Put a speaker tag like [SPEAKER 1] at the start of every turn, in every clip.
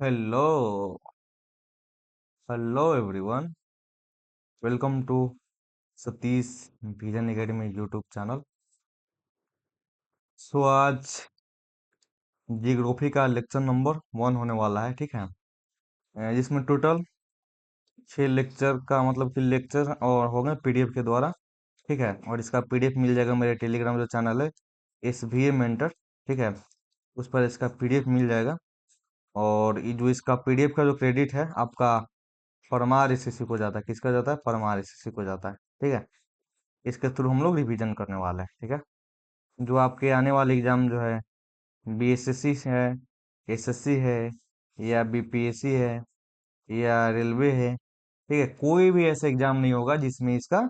[SPEAKER 1] Hello hello everyone. Welcome to Satish vision academy YouTube channel. आज geography का lecture number 1 होने वाला है, ठीक है। जिसमें टोटल 6 लेक्चर का मतलब कि लेक्चर और हो गए पीडीएफ के द्वारा, ठीक है। और इसका पीडीएफ मिल जाएगा मेरे टेलीग्राम जो चैनल है, SVA मेंटर, ठीक है। उस पर इसका पीडीएफ मिल जाएगा। और ये जो इसका पीडीएफ का जो क्रेडिट है आपका परमार एसएससी को जाता है। किसका जाता है? परमार एसएससी को जाता है, ठीक है। इसके थ्रू हम लोग रिवीजन करने वाले हैं, ठीक है। जो आपके आने वाले एग्जाम जो है, बीएसएससी है, एसएससी है, या बीपीएससी है, या रेलवे है, ठीक है। कोई भी ऐसा एग्जाम नहीं होगा जिसमें इसका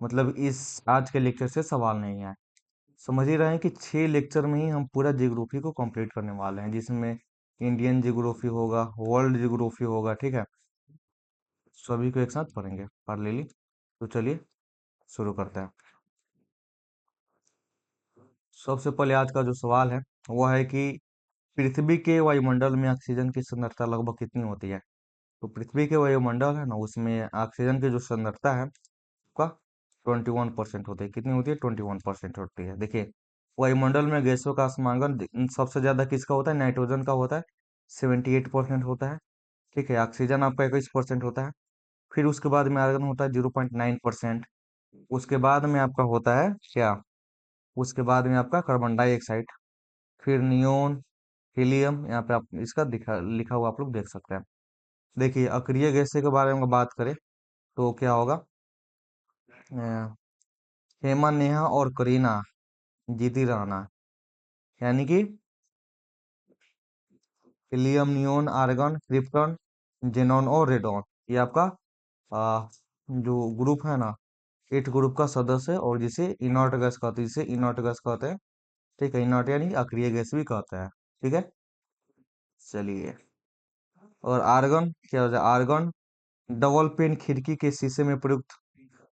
[SPEAKER 1] मतलब इस आज के लेक्चर से सवाल नहीं आए। समझ ही रहे हैं कि 6 लेक्चर में ही हम पूरा जियोग्राफी को कंप्लीट करने वाले हैं, जिसमें इंडियन जियोग्राफी होगा, वर्ल्ड जियोग्राफी होगा, ठीक है। सभी को एक साथ पढ़ेंगे। पढ़ ले ली तो चलिए शुरू करते हैं। सबसे पहले आज का जो सवाल है वो है कि पृथ्वी के वायुमंडल में ऑक्सीजन की सांद्रता लगभग कितनी होती है? तो पृथ्वी के वायुमंडल है ना, उसमें ऑक्सीजन की जो सांद्रता है का 21% होती है। कितनी होती है? 21% होती है। देखिए, वायुमंडल में गैसों का समांगन सबसे ज्यादा किसका होता है? नाइट्रोजन का होता है, 78% होता है, ठीक है। ऑक्सीजन आपका 21% होता है। फिर उसके बाद में आर्गन होता है 0.9%। उसके बाद में आपका होता है क्या? उसके बाद में आपका कार्बन डाइऑक्साइड, फिर नियोन, हीलियम। यहाँ पे आप इसका दिखा लिखा हुआ आप लोग देख सकते हैं। देखिए, अक्रिय गैसें के बारे में बात करें तो क्या होगा? हेमा, नेहा और करीना जीती रहना, यानी कि helium, neon, argon, krypton, xenon और रेडॉन। ये आपका आ, जो ग्रुप है ना, 8 ग्रुप का सदस्य है, और जिसे इनर्ट गैस कहते हैं, जिसे इनर्ट गैस कहते हैं, ठीक है। इनर्ट यानी अक्रिय गैस भी कहते हैं, ठीक है। चलिए, और आर्गन क्या होता है? आर्गन डबल पेन खिड़की के शीशे में प्रयुक्त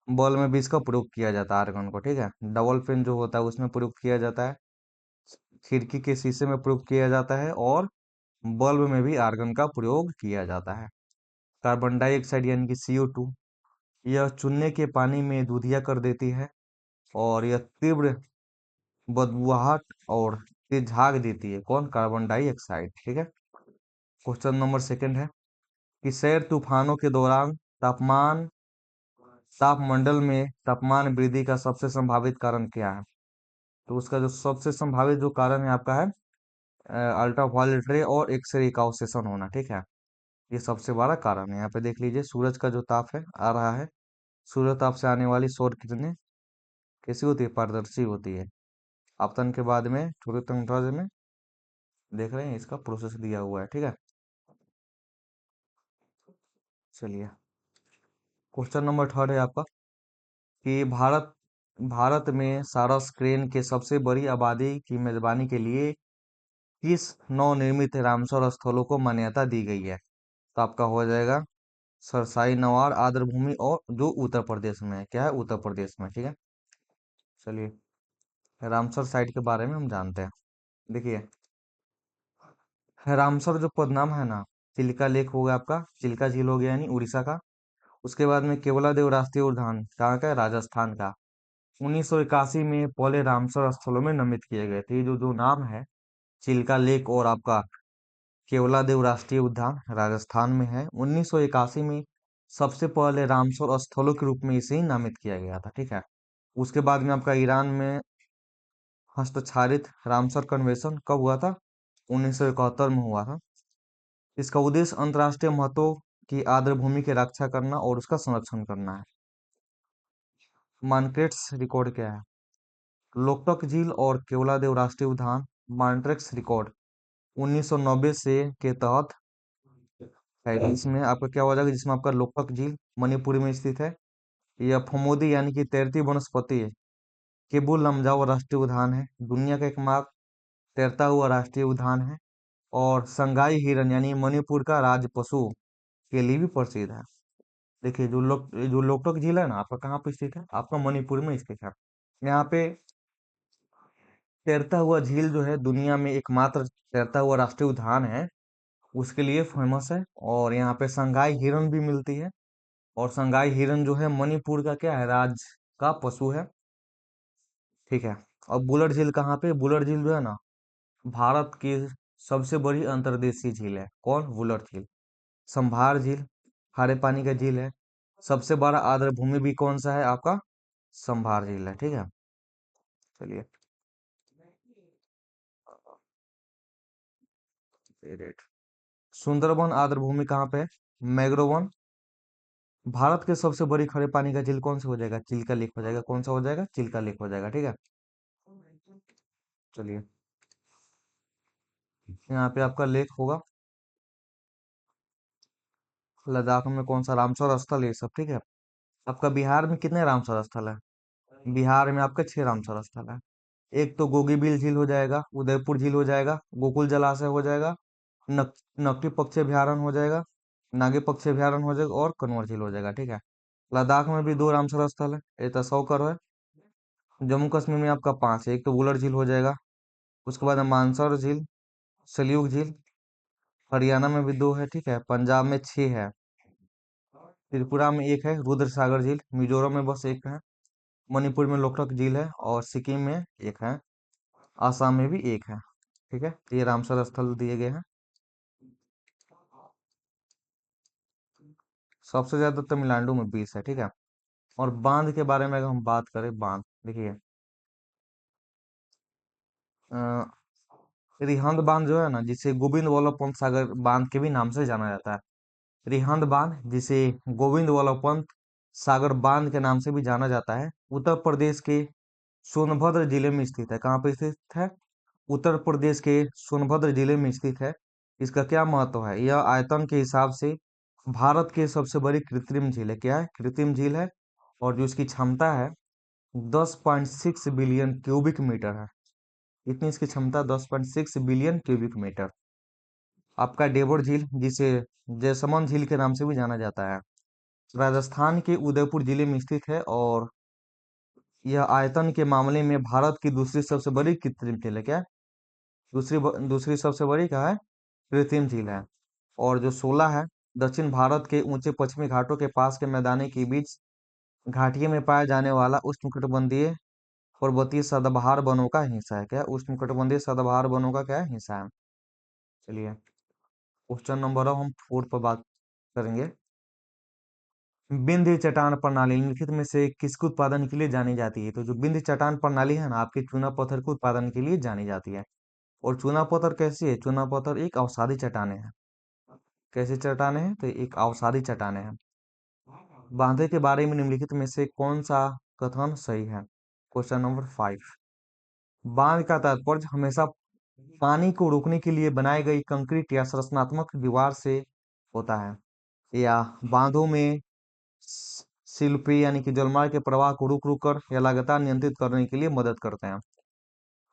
[SPEAKER 1] बल्ब में भी इसका प्रयोग किया जाता है, आर्गन को, ठीक है। डबल पेन जो होता है उसमें प्रयोग किया जाता है, खिड़की के शीशे में प्रयोग किया जाता है, और बल्ब में भी आर्गन का प्रयोग किया जाता है। कार्बन डाइऑक्साइड यानी कि CO2, यह चूने के पानी में दूधिया कर देती है, और यह तीव्र बदबूहाट और तेज झाग देती है। कौन? कार्बन डाइऑक्साइड, ठीक है। क्वेश्चन नंबर सेकंड है कि सैर तूफानों के दौरान तापमान तापमंडल में तापमान वृद्धि का सबसे संभावित कारण क्या है? तो उसका जो सबसे संभावित जो कारण है आपका है अल्ट्रावायलेट रे और एक्सरे का अवशोषण होना, ठीक है। ये सबसे बड़ा कारण है। यहाँ पे देख लीजिए, सूरज का जो ताप है आ रहा है, सूर्य ताप से आने वाली सौर किरणें कैसी होती है? पारदर्शी होती है। आपतन के बाद में छोटे तंग में देख रहे हैं, इसका प्रोसेस दिया हुआ है, ठीक है। चलिए, क्वेश्चन नंबर थर्ड है आपका कि भारत भारत में सारस क्रेन के सबसे बड़ी आबादी की मेजबानी के लिए किस नवनिर्मित रामसर स्थलों को मान्यता दी गई है? तो आपका हो जाएगा सरसाई, नवार, आर्द्रभूमि, और जो उत्तर प्रदेश में है। क्या है? उत्तर प्रदेश में, ठीक है। चलिए, रामसर साइट के बारे में हम जानते हैं। देखिए, रामसर जो पदनाम है ना, चिल्का लेक हो गया आपका, चिल्का झील हो गया यानी उड़ीसा का। उसके बाद में केवलादेव राष्ट्रीय उद्यान कहाँ का है? राजस्थान का। 1981 में पहले रामसर स्थलों में नामित किए गए थे। ये जो जो नाम है, चिल्का लेक और आपका केवलादेव राष्ट्रीय उद्यान, राजस्थान में है। 1981 में सबसे पहले रामसर स्थलों के रूप में इसे ही नामित किया गया था, ठीक है। उसके बाद में आपका ईरान में हस्ताक्षरित रामसर कन्वेंशन कब हुआ था? 1971 में हुआ था। इसका उद्देश्य अंतर्राष्ट्रीय महत्व की आर्द्रभूमि की रक्षा करना और उसका संरक्षण करना है। मार्केट्स रिकॉर्ड क्या है? लोकटक झील और केवलादेव राष्ट्रीय उद्यान मॉन्ट्रेक्स रिकॉर्ड 1990 से के तहत है। इसमें आपका क्या हो जाएगा? जिसमें आपका लोकटक झील मणिपुर में स्थित है, यह फमोदी यानी कि तैरती वनस्पति है, केबुल लमजाओ राष्ट्रीय उद्यान है, दुनिया का एकमात्र तैरता हुआ राष्ट्रीय उद्यान है, और संगाई हिरन यानी मणिपुर का राज पशु के लिए भी प्रसिद्ध है। देखिए, जो लोकटक झील है ना, आपका कहाँ पे स्थित है? आपका मणिपुर में स्थित है। यहाँ पे तैरता हुआ झील जो है दुनिया में एकमात्र तैरता हुआ राष्ट्रीय उद्यान है, उसके लिए फेमस है। और यहाँ पे संगाई हिरन भी मिलती है। और संगाई हिरन जो है मणिपुर का क्या है, राज्य का पशु है। ठीक है। और बुलर झील कहाँ पे, बुलर झील जो है ना भारत की सबसे बड़ी अंतर्देशीय झील है। कौन, वुलर झील। संभार झील खारे पानी का झील है। सबसे बड़ा आर्द्र भूमि भी कौन सा है आपका, संभार झील है। ठीक है, चलिए। सुंदरबन आर्द्र भूमि कहाँ पे है, मैग्रोवन। भारत के सबसे बड़ी खड़े पानी का झील कौन सा हो जाएगा, चिल्का लेक हो जाएगा। कौन सा हो जाएगा, चिल्का लेक हो जाएगा। ठीक है, चलिए। यहाँ पे आपका लेक होगा। लद्दाख में कौन सा, रामसर स्थल, ये सब। ठीक है। आपका बिहार में कितने रामसर स्थल है, बिहार में आपके 6 रामसर स्थल है। एक तो गोगीबिल झील हो जाएगा, उदयपुर झील हो जाएगा, गोकुल जलाशय हो जाएगा, नक, नकटी पक्षी अभयारण्य हो जाएगा, नागी पक्षी अभयारण्य हो जाएगा, और कनौर झील हो जाएगा। ठीक है। लद्दाख में भी 2 रामसर स्थल है, एक तो 100 है। जम्मू कश्मीर में आपका 5 है, एक तो वुलर झील हो जाएगा, उसके बाद मानसर झील, सलियुग झील। हरियाणा में भी 2 है। ठीक है। पंजाब में 6 है। त्रिपुरा में 1 है, रुद्र सागर झील। मिजोरम में बस 1 है। मणिपुर में लोकटक झील है, और सिक्किम में 1 है। आसाम में भी 1 है। ठीक है, तो ये रामसर स्थल दिए गए हैं। सबसे ज्यादा तमिलनाडु में 20 है। ठीक है। और बांध के बारे में अगर हम बात करें, बांध देखिए, अ, रिहंद बांध जो है ना, जिसे गोविंद वल्लभ पंत सागर बांध के भी नाम से जाना जाता है। रिहंद बांध, जिसे गोविंद वल्लभ पंत सागर बांध के नाम से भी जाना जाता है, उत्तर प्रदेश के सोनभद्र जिले में स्थित है। कहाँ पे स्थित है, उत्तर प्रदेश के सोनभद्र जिले में स्थित है। इसका क्या महत्व है, यह आयतन के हिसाब से भारत की सबसे बड़ी कृत्रिम झील है। क्या है, कृत्रिम झील है। और जो इसकी क्षमता है 10.6 बिलियन क्यूबिक मीटर है। इतनी इसकी क्षमता, 10.6 बिलियन क्यूबिक मीटर। आपका डेवोर झील, जिसे जयसमंद झील के नाम से भी जाना जाता है, राजस्थान के उदयपुर जिले में स्थित है। और यह आयतन के मामले में भारत की दूसरी सबसे बड़ी कृत्रिम झील है। क्या, दूसरी सबसे बड़ी क्या है, कृत्रिम झील है। और जो 16 है, दक्षिण भारत के ऊंचे पश्चिमी घाटों के पास के मैदानी के बीच घाटियों में पाया जाने वाला उष्णकटिबंधीय पर्वतीय सदाबहार वनों का हिस्सा है। क्या, उष्णकटिबंधीय सदाबहार वनों का क्या है, हिस्सा है। चलिए, क्वेश्चन नंबर, अब हम 4 पर बात करेंगे। विंध्य चट्टान प्रणाली निम्नलिखित में से किसके उत्पादन के लिए जानी जाती है। तो जो विंध्य चट्टान प्रणाली है ना, आपके चूना पत्थर के उत्पादन के लिए जानी जाती है। और चूना पत्थर कैसी है, चूना पत्थर एक अवसादी चट्टाने हैं। कैसी चट्टाने हैं, तो एक अवसादी चट्टाने हैं। बांधे के बारे में निम्नलिखित में से कौन सा कथन सही है। Question number 5। बांध का तात्पर्य हमेशा पानी को रोकने के लिए बनाई गई कंक्रीट या संरचनात्मक दीवार से होता है। या बांधों में शिल्पी यानी कि जलमार्ग के प्रवाह को रुक रुक कर या लगातार नियंत्रित करने के लिए मदद करते हैं।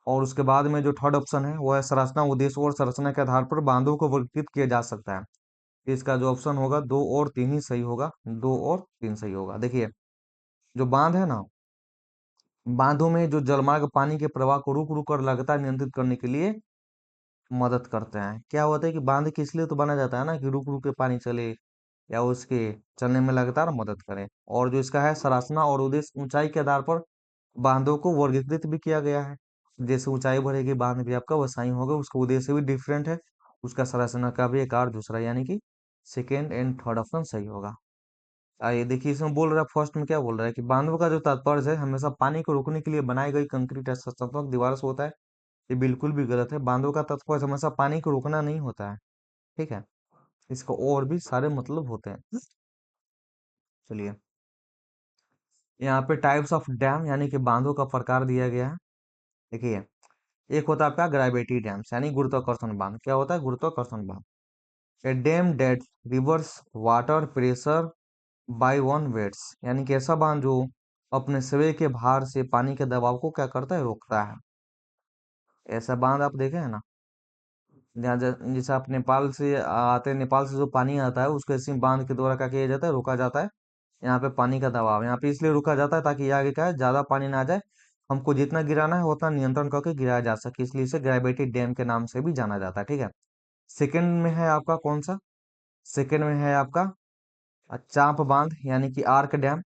[SPEAKER 1] और उसके बाद में जो थर्ड ऑप्शन है वो है संरचना, उद्देश्य और संरचना के आधार पर बांधों को वर्गीकृत किया जा सकता है। इसका जो ऑप्शन होगा 2 और 3 ही सही होगा, 2 और 3 सही होगा। देखिए, जो बांध है ना, बांधों में जो जलमार्ग पानी के प्रवाह को रुक रुक कर लगातार नियंत्रित करने के लिए मदद करते हैं। क्या होता है कि बांध किस लिए तो बना जाता है ना, कि रुक रुक के पानी चले या उसके चलने में लगातार मदद करे। और जो इसका है संरचना और उद्देश्य, ऊंचाई के आधार पर बांधों को वर्गीकृत भी किया गया है। जैसे ऊंचाई बढ़ेगी बांध भी आपका वैसा ही होगा, उसका उद्देश्य भी डिफरेंट है, उसका संरचना का भी एक आकार दूसरा, यानी कि सेकेंड एंड थर्ड ऑप्शन सही होगा। आइए देखिए, इसमें बोल रहा है, फर्स्ट में क्या बोल रहा है कि बांधों का जो तात्पर्य है हमेशा पानी को रोकने के लिए बनाई गई कंक्रीट या संरचनात्मक दीवार से होता है। ये बिल्कुल भी गलत है। बांधों का तात्पर्य हमेशा पानी को रोकना नहीं होता है। ठीक है, इसका और भी सारे मतलब होते हैं। चलिए, यहाँ पे टाइप्स ऑफ डैम यानी कि बांधों का प्रकार दिया गया है। देखिए, एक होता है आपका ग्रेविटी डैम्स यानी गुरुत्वाकर्षण बांध। क्या होता है, गुरुत्वाकर्षण बांध। A dam that reverse water pressure by own weights, यानी कि ऐसा बांध जो अपने स्वयं के भार से पानी के दबाव को क्या करता है, रोकता है। ऐसा बांध आप देखे हैं ना, जैसे आप नेपाल से आते हैं, नेपाल से जो पानी आता है उसको ऐसे ही बांध के द्वारा क्या किया जाता है, रोका जाता है। यहाँ पे पानी का दबाव यहाँ पे इसलिए रोका जाता है ताकि ये आगे क्या है, ज्यादा पानी ना आ जाए, हमको जितना गिराना है उतना नियंत्रण करके गिराया जा सके, इसलिए इसे ग्रेविटी डैम के नाम से भी जाना जाता है। ठीक है। सेकंड में है आपका कौन सा? सेकंड में है आपका चांप बांध यानी कि आर्क डैम।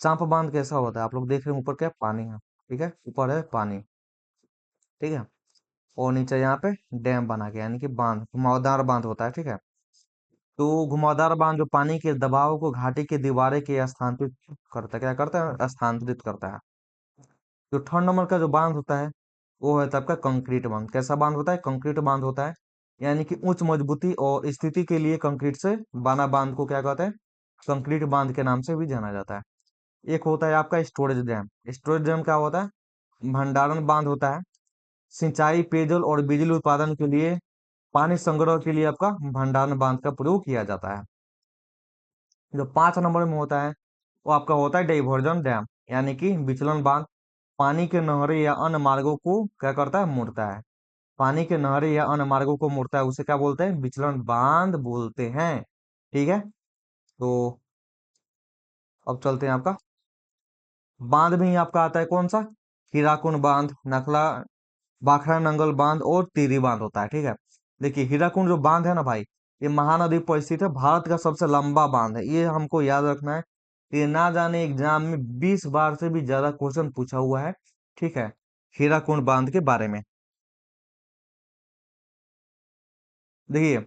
[SPEAKER 1] चांप बांध कैसा होता है? आप लोग देख रहे हैं ऊपर क्या है? पानी है, ठीक है, ऊपर है पानी, ठीक है, और नीचे यहाँ पे डैम बना के यानी कि बांध, घुमावदार बांध होता है, ठीक है। तो घुमावदार बांध जो पानी के दबाव को घाटी के दीवारें के स्थानांतरित करता है, क्या करता है? स्थानांतरित करता है। जो थर्ड नंबर का जो बांध होता है वो है आपका कंक्रीट बांध। कैसा बांध होता है? कंक्रीट बांध होता है, यानी कि उच्च मजबूती और स्थिति के लिए कंक्रीट से बना बांध को क्या कहते हैं? कंक्रीट बांध के नाम से भी जाना जाता है। एक होता है आपका स्टोरेज डैम। स्टोरेज डैम क्या होता है? भंडारण बांध होता है, सिंचाई, पेयजल और बिजली उत्पादन के लिए पानी संग्रह के लिए आपका भंडारण बांध का प्रयोग किया जाता है। जो 5 नंबर में होता है वो आपका होता है डाइवर्जन डैम, यानी कि विचलन बांध। पानी के नहरें या अन्य मार्गों को क्या करता है? मोड़ता है। पानी के नहरें या अन्य मार्गों को मोड़ता है, उसे क्या बोलते हैं? विचलन बांध बोलते हैं, ठीक है। तो अब चलते हैं आपका बांध में ही आपका आता है कौन सा? हीराकुंड बांध, नखला, भाखड़ा नंगल बांध और टिहरी बांध होता है, ठीक है। देखिए हीराकुंड जो बांध है ना भाई, ये महानदी पर स्थित है, भारत का सबसे लंबा बांध है, ये हमको याद रखना है। ये ना जाने एग्जाम में 20 बार से भी ज्यादा क्वेश्चन पूछा हुआ है, ठीक है, हीराकुंड बांध के बारे में। देखिए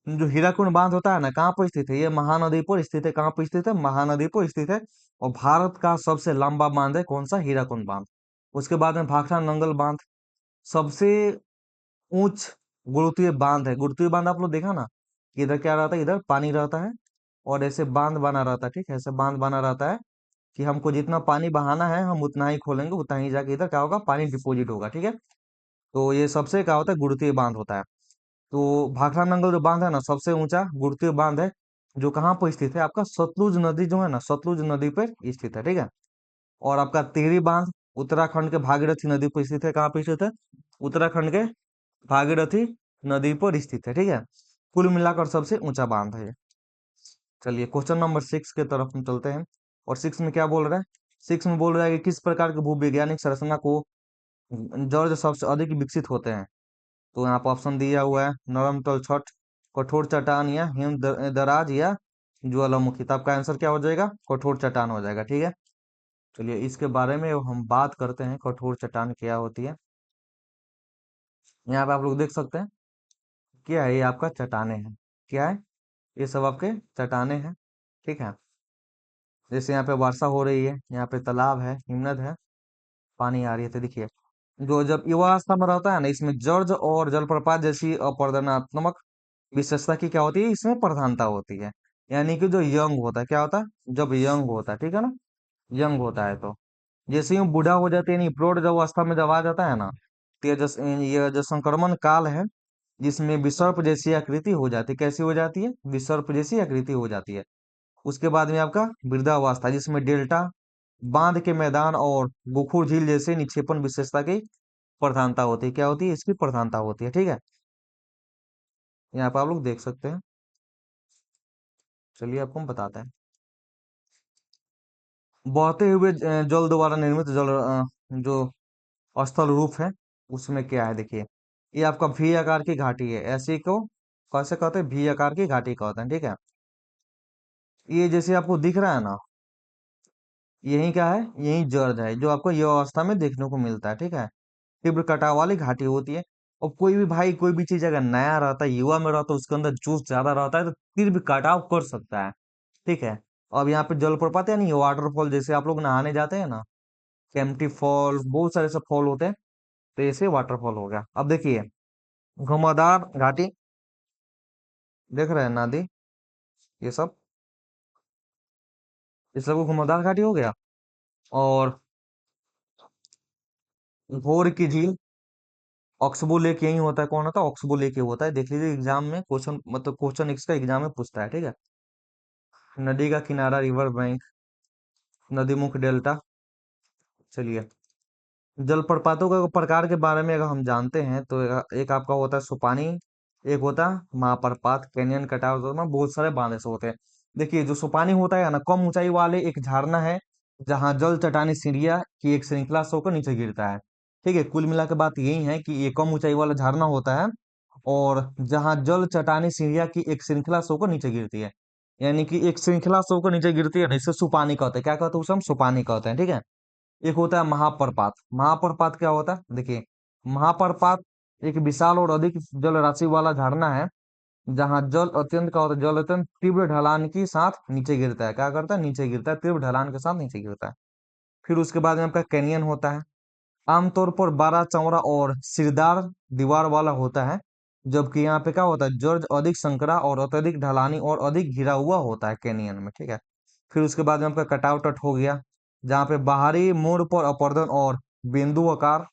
[SPEAKER 1] जो हीराकुंड बांध होता है ना, कहाँ पर स्थित है? ये महानदी पर स्थित है। कहाँ पर स्थित है? महानदी पर स्थित है। और भारत का सबसे लंबा बांध है कौन सा? हीराकुंड बांध। उसके बाद में भाखड़ा नंगल बांध, सबसे ऊंच गुरुत्वीय बांध है। गुरुत्वीय बांध आप लोग देखा ना कि इधर क्या रहता है? इधर पानी रहता है और ऐसे बांध बना रहता है, ठीक है, ऐसे बांध बना रहता है कि हमको जितना पानी बहाना है हम उतना ही खोलेंगे, उतना ही जाके इधर क्या होगा? पानी डिपोजिट होगा, ठीक है। तो ये सबसे क्या होता है? गुरुत्वीय बांध होता है। तो भाखड़ा नंगल जो बांध है ना, सबसे ऊंचा गुरुत्वीय बांध है, जो कहाँ पर स्थित है? आपका सतलुज नदी जो है ना, सतलुज नदी पर स्थित है, ठीक है। और आपका टिहरी बांध उत्तराखंड के भागीरथी नदी पर स्थित है। कहाँ पर स्थित है? उत्तराखंड के भागीरथी नदी पर स्थित है, ठीक है। कुल मिलाकर सबसे ऊंचा बांध है ये। चलिए क्वेश्चन नंबर 6 के तरफ हम चलते हैं। और 6 में क्या बोल रहा है? 6 में बोल रहा है कि किस प्रकार के भूवैज्ञानिक संरचना को जड़ सबसे अधिक विकसित होते हैं? तो यहाँ पर ऑप्शन दिया हुआ है, नरम तलछट, कठोर चट्टान या दराज या ज्वालामुखी। तो आपका आंसर क्या हो जाएगा? कठोर चट्टान हो जाएगा, ठीक है। चलिए इसके बारे में हम बात करते हैं, कठोर चट्टान क्या होती है। यहाँ पे आप लोग देख सकते हैं क्या है? ये आपका चट्टाने हैं। क्या है? ये सब आपके चट्टाने हैं, ठीक है। जैसे यहाँ पे वर्षा हो रही है, यहाँ पे तालाब है, हिमनद है, पानी आ रही है, तो देखिए जो जब युवा अवस्था में रहता है ना, इसमें जर्ज और जलप्रपात जैसी अपर्दनात्मक विशेषता की क्या होती है? इसमें प्रधानता होती है। यानी कि जो यंग होता है, क्या होता है? जब यंग होता है, ठीक है ना, यंग होता है, तो जैसे ही वो बूढ़ा हो जाते हैं, यानी प्रौढ़ जब अवस्था में जब आ जाता है ना, तो ये जो संक्रमण काल है, जिसमें विसर्प जैसी आकृति हो जाती है। कैसी हो जाती है? विसर्प जैसी आकृति हो जाती है। उसके बाद में आपका वृद्धावस्था, जिसमें डेल्टा, बांध के मैदान और गोखुर झील जैसे निक्षेपण विशेषता की प्रधानता होती है। क्या होती है? इसकी प्रधानता होती है, ठीक है। यहाँ पर आप लोग देख सकते हैं। चलिए आपको हम बताते हैं। बहते हुए जल द्वारा निर्मित जल जो स्थल रूप है, उसमें क्या है? देखिए ये आपका वी आकार की घाटी है, ऐसे को कैसे कहते हैं? वी आकार की घाटी कहते हैं, ठीक है। ये जैसे आपको दिख रहा है ना, यही क्या है? यही जर्ज है जो आपको युवा अवस्था में देखने को मिलता है, ठीक है। तीव्र कटाव वाली घाटी होती है। और कोई भी भाई, कोई भी चीज अगर नया रहता है, युवा में रहता है, उसके अंदर जोश ज्यादा रहता है, तो तीव्र कटाव कर सकता है, ठीक है। अब यहाँ पे जलप्रपात है नहीं, वाटरफॉल, जैसे आप लोग नहाने जाते हैं ना, केम्प्टी फॉल, बहुत सारे सब फॉल होते हैं, तो ऐसे वाटरफॉल हो गया। अब देखिए घुमावदार घाटी, देख रहे हैं नदी, ये सब, ये सब को घुमावदार घाटी हो गया। और भोर की झील, ऑक्सबो लेक यही होता है। कौन होता है? ऑक्सबो लेक ही होता है। देख लीजिए एग्जाम में क्वेश्चन, मतलब क्वेश्चन इसका एग्जाम में पूछता है, ठीक है। नदी का किनारा, रिवर बैंक, नदी मुख, डेल्टा। चलिए जलप्रपातों का प्रकार के बारे में अगर हम जानते हैं, तो एक आपका होता है सोपानी, एक होता है महाप्रपात, कैनियन, कटाव, तो में बहुत सारे बांध ऐसे होते हैं। देखिए जो सोपानी होता है ना, कम ऊंचाई वाले एक झरना है, जहां जल चट्टानी सीढ़ियां की एक श्रृंखला से होकर नीचे गिरता है। ठीक है, कुल मिला के बात यही है कि ये कम ऊंचाई वाला झरना होता है, और जहाँ जल चट्टानी सीढ़ियाँ की एक श्रृंखला से होकर नीचे गिरती है। यानी कि एक श्रृंखला से होकर नीचे गिरती है ना, इसे सुपानी कहते हैं। क्या कहते हैं उसे? हम सुपानी कहते हैं। ठीक है। एक होता है महाप्रपात। महाप्रपात क्या होता है? देखिए, महाप्रपात एक विशाल और अधिक जल राशि वाला झरना है, जहाँ जल अत्यंत का होता है, जल अत्यंत तीव्र ढलान के साथ नीचे गिरता है। क्या करता है? नीचे गिरता है, तीव्र ढलान के साथ नीचे गिरता है। फिर उसके बाद में आपका कैनियन होता है। आमतौर पर 12 चौड़ा और सिरदार दीवार वाला होता है, जबकि यहाँ पे क्या होता है? जर्ज अधिक संकरा और अत्यधिक ढलानी और अधिक घिरा हुआ होता है कैनियन में। ठीक है। फिर उसके बाद में आपका कटाव तट हो गया, जहाँ पे बाहरी मोड़ पर अपरदन और बिंदु आकार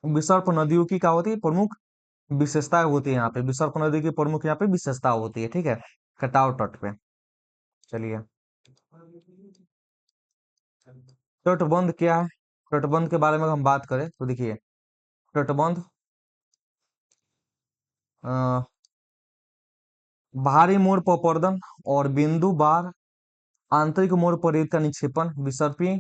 [SPEAKER 1] विसर्प नदियों की क्या होती है? प्रमुख विशेषताएं होती है। यहाँ पे विसर्प नदी की प्रमुख यहाँ पे विशेषता होती है। ठीक है, कटाव तट पे। चलिए, तटबंध क्या है? तटबंध के बारे में हम बात करें तो देखिए, तटबंध अ, बाहरी मोड़ पर अपरदन और बिंदु बार आंतरिक मोड़ पर रेत का निक्षेपण विसर्पी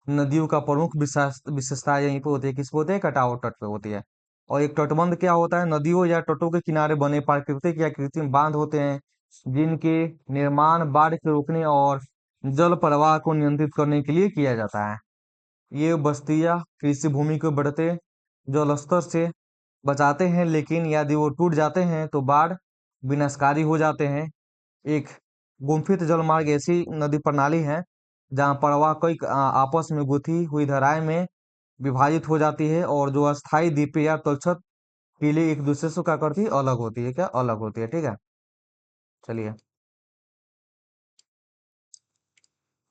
[SPEAKER 1] नदियों का प्रमुख विशेषता यहीं पे होती है। किस पे होती है? कटाव तट पे होती है। और एक तटबंध क्या होता है? नदियों या तटों के किनारे बने प्राकृतिक या कृत्रिम बांध होते हैं, जिनके निर्माण बाढ़ को रोकने और जल प्रवाह को नियंत्रित करने के लिए किया जाता है। ये बस्तियां कृषि भूमि को बढ़ते जल स्तर से बचाते हैं, लेकिन यदि वो टूट जाते हैं तो बाढ़ विनाशकारी हो जाते हैं। एक गुम्फित जलमार्ग ऐसी नदी प्रणाली है जहाँ प्रवाह कई आपस में गुथी हुई धाराएं में विभाजित हो जाती है, और जो अस्थायी द्वीप या तलछट टीले एक दूसरे से क्या करती है? अलग होती है। क्या अलग होती है? ठीक है। चलिए,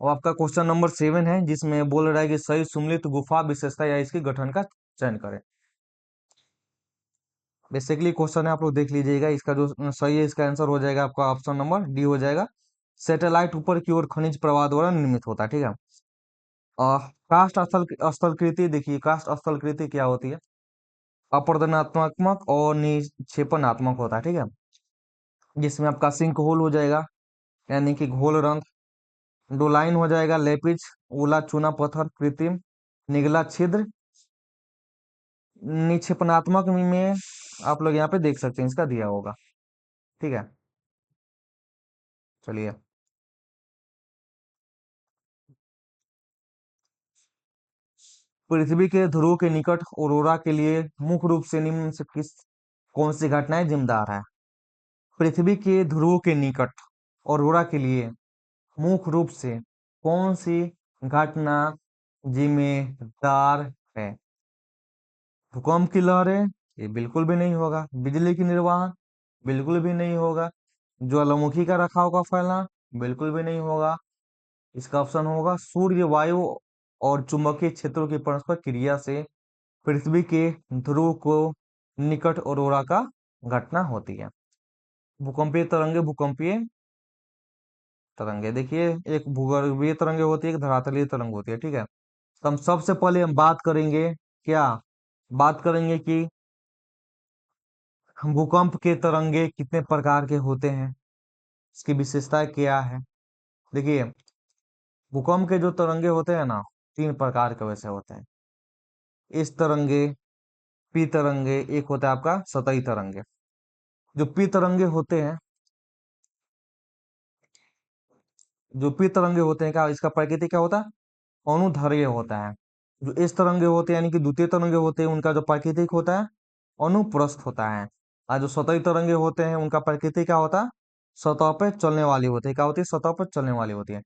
[SPEAKER 1] और आपका क्वेश्चन नंबर 7 है, जिसमें बोल रहा है कि सही सुम्मिलित गुफा विशेषता या इसकी गठन का चयन करें। बेसिकली क्वेश्चन है, आप लोग देख लीजिएगा। इसका जो सही है, इसका आंसर हो जाएगा आपका ऑप्शन नंबर डी हो जाएगा। सैटेलाइट ऊपर की ओर खनिज प्रवाह द्वारा निर्मित होता है। ठीक है। कास्ट स्थलकृति देखिए, कास्ट स्थलकृति क्या होती है? अपरदनात्मक और निक्षेपणात्मक होता है। ठीक है। जिसमें आपका सिंक होल हो जाएगा, यानी कि घोल रंध्र। डोलाइन हो जाएगा, लेपिज उला चूना पत्थर कृत्रिम निगला छिद्र। निक्षेपणात्मक में आप लोग यहाँ पे देख सकते हैं, इसका दिया होगा। ठीक है। चलिए, पृथ्वी के ध्रुव के निकट औरोरा के लिए मुख्य रूप से निम्न से किस कौन सी घटनाएं जिम्मेदार है? पृथ्वी के ध्रुव के निकट औरोरा के लिए मुख्य रूप से कौन सी घटना जिम्मेदार है? भूकंप की लहरें? ये बिल्कुल भी नहीं होगा। बिजली की निर्वहन? बिल्कुल भी नहीं होगा। ज्वालामुखी का रखाव का फैलना? बिल्कुल भी नहीं होगा। इसका ऑप्शन होगा सूर्य, वायु और चुंबकीय क्षेत्रों की परस्पर क्रिया से पृथ्वी के ध्रुव को निकट औरोरा का घटना होती है। भूकंपीय तरंगे, भूकंपीय तरंगे देखिए, एक भूगर्भीय तरंगे होती है, एक धरातलीय तरंग होती है। ठीक है। तो हम सबसे पहले हम बात करेंगे, क्या बात करेंगे कि भूकंप के तरंगे कितने प्रकार के होते हैं, इसकी विशेषता क्या है? देखिए, भूकंप के जो तरंगे होते हैं ना, 3 प्रकार के वैसे होते हैं। इस तरंगे, पी तरंगे, एक होता है आपका सतही तरंगे। जो पी तरंगे होते हैं, जो पी तरंगे होते हैं, क्या इसका प्रकृति क्या होता है? अनुदैर्ध्य होता है। जो इस तरंगे होते हैं, यानी कि द्वितीय तरंगे होते हैं, उनका जो प्राकृतिक होता है अनुप्रस्थ होता है। और जो सतही तरंगे होते हैं, उनका प्रकृति क्या होता है? सतह पे चलने वाली होती है। क्या होती है? सतह पर चलने वाली होती है।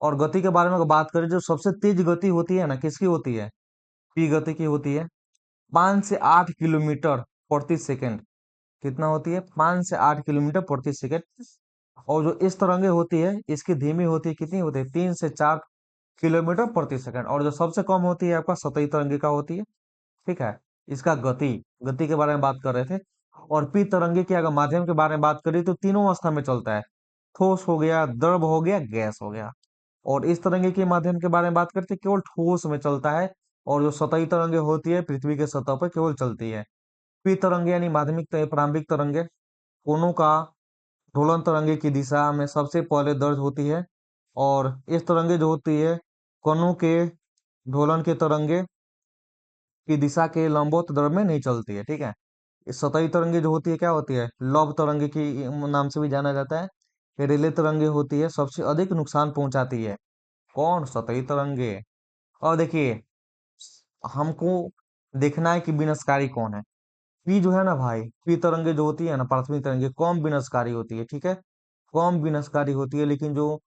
[SPEAKER 1] और गति के बारे में अगर बात करें, जो सबसे तेज गति होती है ना, किसकी होती है? पी गति की होती है। 5 से 8 किलोमीटर प्रति सेकंड। कितना होती है? 5 से 8 किलोमीटर प्रति सेकंड। और जो इस तरंगे होती है, इसकी धीमी होती है, कितनी होती है? 3 से 4 किलोमीटर प्रति सेकंड। और जो सबसे कम होती है आपका सतही तरंगे का होती है। ठीक है। इसका गति, गति के बारे में बात कर रहे थे। और पी तरंगे के अगर माध्यम के बारे में बात करें तो तीनों अवस्था में चलता है। ठोस हो गया, द्रव हो गया, गैस हो गया। और इस तरंगे के माध्यम के बारे में बात करते हैं, केवल ठोस में चलता है। और जो सतही तरंगे होती है, पृथ्वी के सतह पर केवल चलती है। पी तरंगे यानी माध्यमिक प्रारंभिक तरंगे, कोनों का दोलन तरंगे की दिशा में सबसे पहले दर्ज होती है। और इस तरंगे जो होती है, कणों के दोलन के तरंगे की दिशा के लंबवत दर में नहीं चलती है, ठीक है। इस सतही तरंगे जो होती है क्या होती है, लौह तरंगे की नाम से भी जाना जाता है। ये रेले तरंगे होती है, सबसे अधिक नुकसान पहुंचाती है। कौन? सतही तरंगे। और देखिए, हमको देखना है कि विनाशकारी कौन है। पी जो है ना भाई, पी तरंगे जो होती है ना, प्राथमिक तरंगे कम विनाशकारी होती है, ठीक है। कम विनाशकारी होती है, लेकिन जो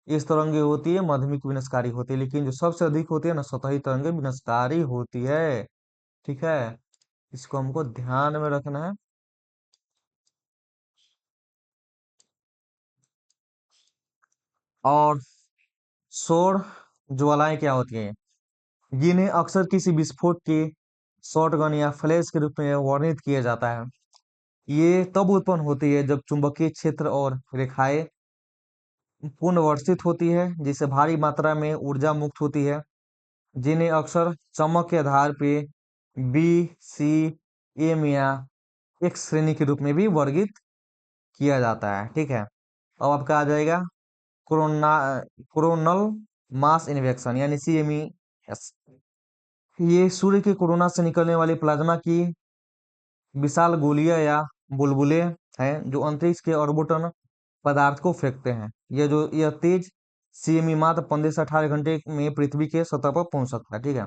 [SPEAKER 1] इस तरंगे होती है माध्यमिक विनाशकारी होती है, लेकिन जो सबसे अधिक होती है ना, सतही तरंगे विनाशकारी होती है, ठीक है। इसको हमको ध्यान में रखना है। और सौर ज्वालाएं क्या होती हैं, जिन्हें अक्सर किसी विस्फोट के शॉटगन या फ्लैश के रूप में वर्णित किया जाता है। ये तब उत्पन्न होती है जब चुंबकीय क्षेत्र और रेखाएं पुनर्वर्षित होती है, जिससे भारी मात्रा में ऊर्जा मुक्त होती है, जिन्हें अक्सर चमक के आधार पे बी, सी, एम या एक्स श्रेणी के रूप में भी वर्गीकृत किया जाता है, ठीक है। अब आपका आ जाएगा कोरोना कोरोनल मास इन्वेक्शन यानी CMES। ये सूर्य के कोरोना से निकलने वाली प्लाज्मा की विशाल गोलियां या बुलबुले हैं, जो अंतरिक्ष के ऑर्बिटल पदार्थ को फेंकते हैं। यह तेज CME मात्र 15 से 18 घंटे में पृथ्वी के सतह पर पहुंच सकता है, ठीक है।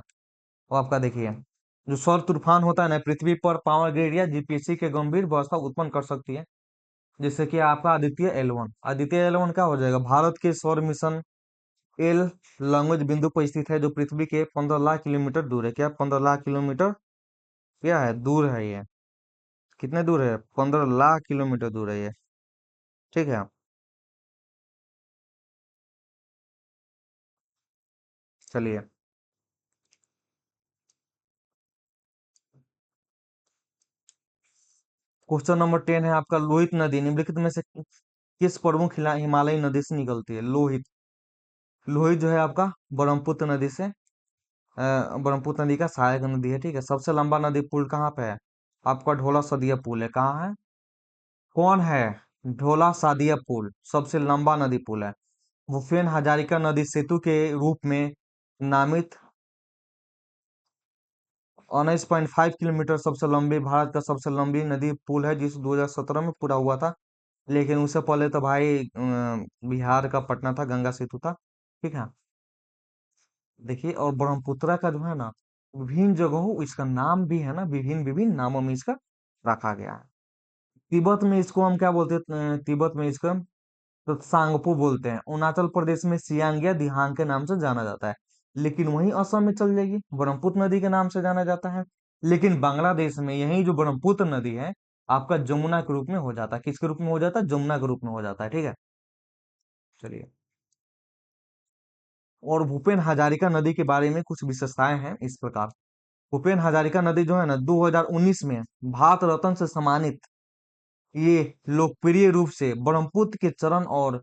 [SPEAKER 1] और आपका देखिए, जो सौर तूफान होता है ना, पृथ्वी पर पावर ग्रिड या जीपीएससी के गंभीर व्यवस्था उत्पन्न कर सकती है। जैसे कि आपका आदित्य L1 क्या हो जाएगा, भारत के सौर मिशन एल लैंग्वेज बिंदु पर स्थित है, जो पृथ्वी के 15 लाख किलोमीटर दूर है। क्या 15 लाख किलोमीटर क्या है, दूर है ये। कितने दूर है, 15 लाख किलोमीटर दूर है ये, ठीक है। चलिए, क्वेश्चन नंबर 10 है आपका, लोहित नदी निम्नलिखित में से किस प्रमुख हिमालयी नदी से निकलती है। लोहित लोहित जो है आपका ब्रह्मपुत्र नदी से ब्रह्मपुत्र नदी का सहायक नदी है, ठीक है। सबसे लंबा नदी पुल कहाँ पे है, आपका ढोला सदिया पुल है। कहाँ है, कौन है, ढोला सादिया पुल सबसे लंबा नदी पुल है। भूपेन हजारिका नदी सेतु के रूप में नामित 19.5 किलोमीटर सबसे लंबी, भारत का सबसे लंबी नदी पुल है, जिस 2017 में पूरा हुआ था। लेकिन उससे पहले तो भाई बिहार का पटना था, गंगा सेतु था, ठीक है। देखिए, और ब्रह्मपुत्र का जो है ना, विभिन्न जगहों इसका नाम भी है ना, विभिन्न विभिन्न नामों में इसका रखा गया है। तिब्बत में इसको हम क्या बोलते हैं, तिब्बत में इसको तो सांगपो बोलते हैं। अरुणाचल प्रदेश में सियांग या दिहांग के नाम से जाना जाता है। लेकिन वहीं असम में चल जाएगी, ब्रह्मपुत्र नदी के नाम से जाना जाता है। लेकिन बांग्लादेश में यही जो ब्रह्मपुत्र नदी है, आपका जमुना के रूप में हो जाता है। किसके रूप में हो जाता है, जमुना के रूप में हो जाता है, ठीक है। चलिए, और भूपेन हजारिका नदी के बारे में कुछ विशेषताएं हैं इस प्रकार। भूपेन हजारिका नदी जो है ना, 2019 में भारत रत्न से सम्मानित। ये लोकप्रिय रूप से ब्रह्मपुत्र के चरण और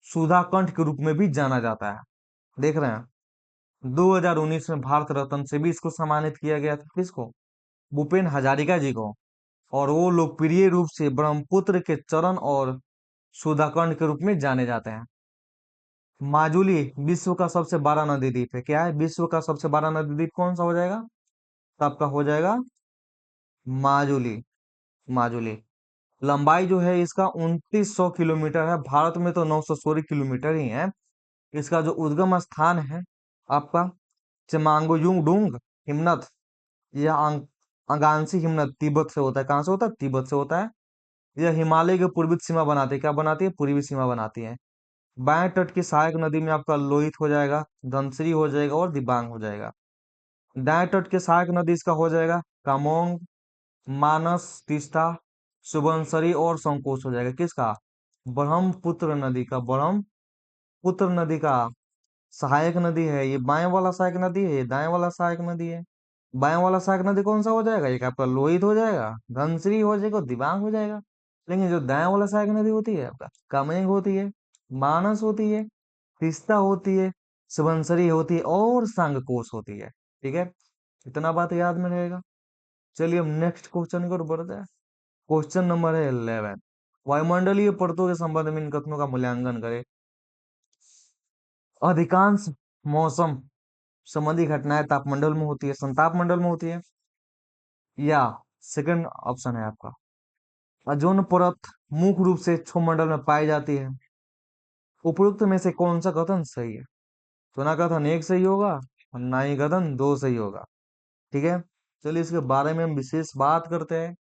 [SPEAKER 1] सुधाकंठ के रूप में भी जाना जाता है। देख रहे हैं, 2019 में भारत रत्न से भी इसको सम्मानित किया गया था। किसको, भूपेन हजारिका जी को। और वो लोकप्रिय रूप से ब्रह्मपुत्र के चरण और सुधाकंठ के रूप में जाने जाते हैं। माजुली विश्व का सबसे बड़ा नदी द्वीप है। क्या है, विश्व का सबसे बड़ा नदी द्वीप कौन सा हो जाएगा, तो आपका हो जाएगा माजुली। माजुली लंबाई जो है इसका 2900 किलोमीटर है। भारत में तो 916 किलोमीटर ही है। इसका जो उद्गम स्थान है आपका चमांगयुंगडुंग हिमनत, यह अंगांसी हिमनत तिब्बत से होता है। कहाँ से होता है, तिब्बत से होता है। यह हिमालय के पूर्वी सीमा बनाती है। क्या बनाती है, पूर्वी सीमा बनाती है। बाएं तट की सहायक नदी में आपका लोहित हो जाएगा, धनसिरी हो जाएगा और दिबांग हो जाएगा। दाएं तट के सहायक नदी इसका हो जाएगा कामोंग, मानस, तीस्ता, सुबनसरी और संकोच हो जाएगा। किसका, ब्रह्मपुत्र नदी का। ब्रह्मपुत्र नदी का सहायक नदी है ये, बाएं वाला सहायक नदी है, ये दाएं वाला सहायक नदी है। बाएं वाला सहायक नदी कौन सा हो जाएगा, एक आपका लोहित हो जाएगा, धनश्री हो जाएगा, दिबांग हो जाएगा। लेकिन जो दाएं वाला सहायक नदी होती है आपका कामेंग होती है, मानस होती है, तीस्ता होती है, सुबनसरी होती है और सांगकोश होती है, ठीक है। इतना बात याद में रहेगा। चलिए, हम नेक्स्ट क्वेश्चन की ओर बढ़ते हैं। क्वेश्चन नंबर है 11, वायुमंडलीय परतों के संबंध में इन कथनों का मूल्यांकन करें। अधिकांश मौसम संबंधी घटनाएं तापमंडल में होती है, संताप मंडल में होती है। या सेकंड ऑप्शन है आपका ओजोन परत मुख्य रूप से क्षोभमंडल में पाई जाती है। उपयुक्त में से कौन सा कथन सही है? तो ना कथन एक सही होगा और ना ही कथन दो सही होगा। ठीक है, चलिए इसके बारे में हम विशेष बात करते हैं।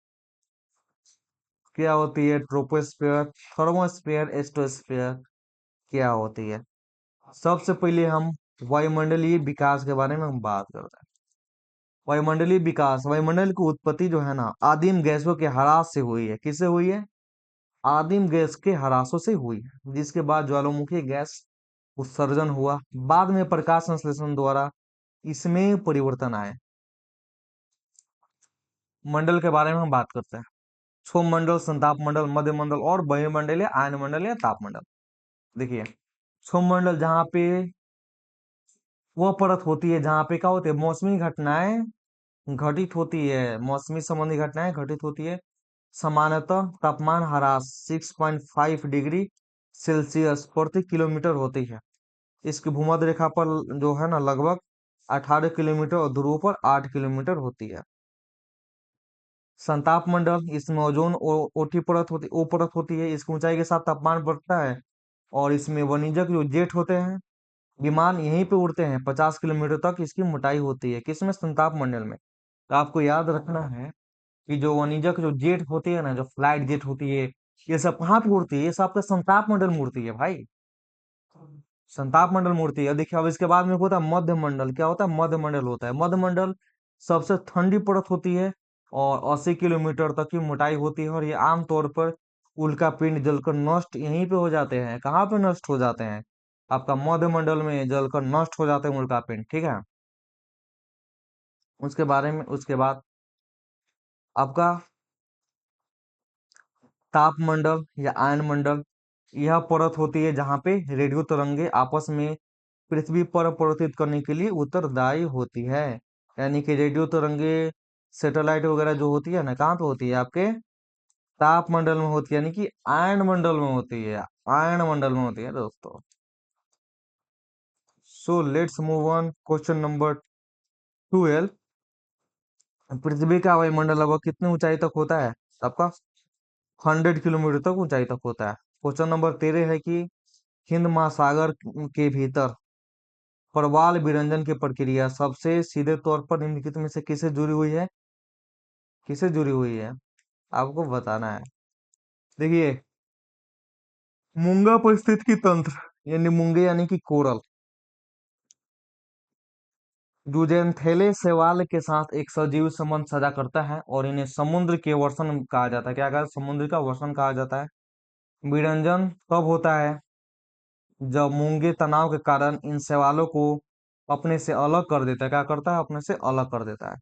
[SPEAKER 1] क्या होती है ट्रोपोस्फेयर, थर्मोस्फेयर, एस्ट्रोस्फेयर, क्या होती है? सबसे पहले हम वायुमंडलीय विकास के बारे में हम बात करते हैं। वायुमंडलीय विकास, वायुमंडल की उत्पत्ति जो है ना आदिम गैसों के ह्रास से हुई है। किससे हुई है? आदिम गैस के ह्रासों से हुई है, जिसके बाद ज्वालामुखी गैस उत्सर्जन हुआ। बाद में प्रकाश संश्लेषण द्वारा इसमें परिवर्तन आए। मंडल के बारे में हम बात करते हैं। क्षोभ मंडल, संताप मंडल, मध्य मंडल और वायुमंडल या आयन मंडल या ताप मंडल। देखिए, क्षोभ मंडल जहाँ पे वह परत होती है जहाँ पे क्या होती है, मौसमी घटनाएं घटित होती है, मौसमी संबंधी घटनाएं घटित होती है। सामान्यतः तापमान ह्रास 6.5 डिग्री सेल्सियस प्रति किलोमीटर होती है। इसकी भूमध्य रेखा पर जो है ना लगभग 18 किलोमीटर और ध्रुव पर 8 किलोमीटर होती है। संताप मंडल, इसमें ओजोन ओटी परत होती, ओ परत होती है। इसकी ऊंचाई के साथ तापमान बढ़ता है और इसमें वाणिज्यिक जो जेट होते हैं, विमान यहीं पे उड़ते हैं। 50 किलोमीटर तक इसकी मोटाई होती है। किसमें? संताप मंडल में। तो आपको याद रखना है कि जो वाणिज्यिक जो जेट होती है ना, जो फ्लाइट जेट होती है, ये सब कहाँ पे उड़ती है? ये सब आपका संताप मंडल में उड़ती है भाई। संताप मंडल में उड़ती है। देखिए अब इसके बाद में होता है मध्य मंडल। क्या होता है? मध्य मंडल होता है। मध्य मंडल सबसे ठंडी परत होती है और 80 किलोमीटर तक की मोटाई होती है और ये आमतौर पर उल्का पिंड जलकर नष्ट यहीं पे हो जाते हैं। कहाँ पे नष्ट हो जाते हैं? आपका मध्य मंडल में जलकर नष्ट हो जाते हैं उल्का पिंड। ठीक है, उसके बारे में उसके बाद आपका ताप मंडल या आयन मंडल, यह परत होती है जहाँ पे रेडियो तरंगे आपस में पृथ्वी पर परावर्तित करने के लिए उत्तरदायी होती है। यानी कि रेडियो तरंगे सैटेलाइट वगैरह जो होती है ना, कहाँ पे होती है? आपके ताप मंडल में होती है, यानी कि आयन मंडल में होती है। आयन मंडल में होती है दोस्तों। So let's move on question number 12। पृथ्वी का वायुमंडल लगभग कितनी ऊंचाई तक होता है? आपका 100 किलोमीटर तक ऊंचाई तक होता है। क्वेश्चन नंबर 13 है कि हिंद महासागर के भीतर प्रवाल विरंजन की प्रक्रिया सबसे सीधे तौर पर निम्नलिखित में से किससे जुड़ी हुई है? किससे जुड़ी हुई है आपको बताना है। देखिए, मूंगा परिस्थितिकी तंत्र यानी मूंगे यानी कि कोरल जूजेंथेले शैवाल के साथ एक सजीव संबंध साझा करता है और इन्हें समुद्र के वर्षण कहा जाता है। क्या कहा? समुद्र का वर्षण कहा जाता है। विरंजन कब होता है? जब मूंगे तनाव के कारण इन शैवालों को अपने से अलग कर देता है। क्या करता है? अपने से अलग कर देता है।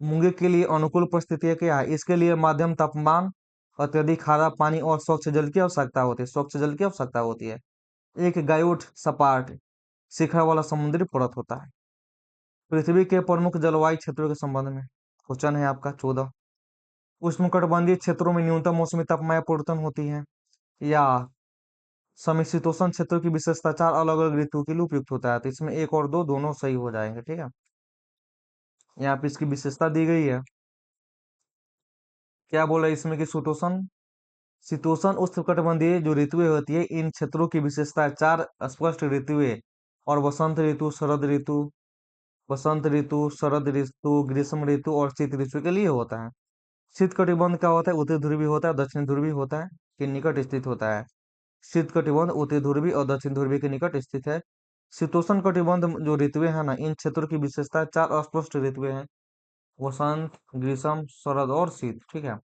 [SPEAKER 1] मूंगे के लिए अनुकूल परिस्थितियां क्या है? इसके लिए मध्यम तापमान, अत्यधिक खारा पानी और स्वच्छ जल की आवश्यकता होती है। स्वच्छ जल की आवश्यकता होती है। एक गायोट सपाट शिखर वाला समुद्री परत होता है। पृथ्वी के प्रमुख जलवायु क्षेत्रों के संबंध में क्वेश्चन है आपका 14। उष्णकटिबंधीय क्षेत्रों में न्यूनतम मौसमी तापमान परिवर्तन होती है या समशीतोष्ण क्षेत्रों की विशेषता 4 अलग अलग ऋतु के लिए उपयुक्त होता है। तो इसमें एक और दो दोनों सही हो जाएंगे। ठीक है, यहाँ पे इसकी विशेषता दी गई है। क्या बोला इसमें कि सुतोषण शीतोष्ण उष्णकटिबंधीय जो ऋतुएं होती है, इन क्षेत्रों की विशेषता 4 स्पष्ट ऋतुएं और वसंत ऋतु, शरद ऋतु, वसंत ऋतु, शरद ऋतु, ग्रीष्म ऋतु और शीत ऋतु के लिए होता है। शीत कटिबंध क्या होता है? उत्तरी ध्रुवी होता है, दक्षिण ध्रुवी होता है, के निकट स्थित होता है। शीत कटिबंध उत्तरी ध्रुवी और दक्षिण ध्रुवी के निकट स्थित है। शीतोष्ण कटिबंध जो ऋतुएं है ना, इन क्षेत्रों की विशेषता 4 अस्पष्ट ऋतुएं हैं, वसंत, ग्रीष्म, शरद और शीत। ठीक है,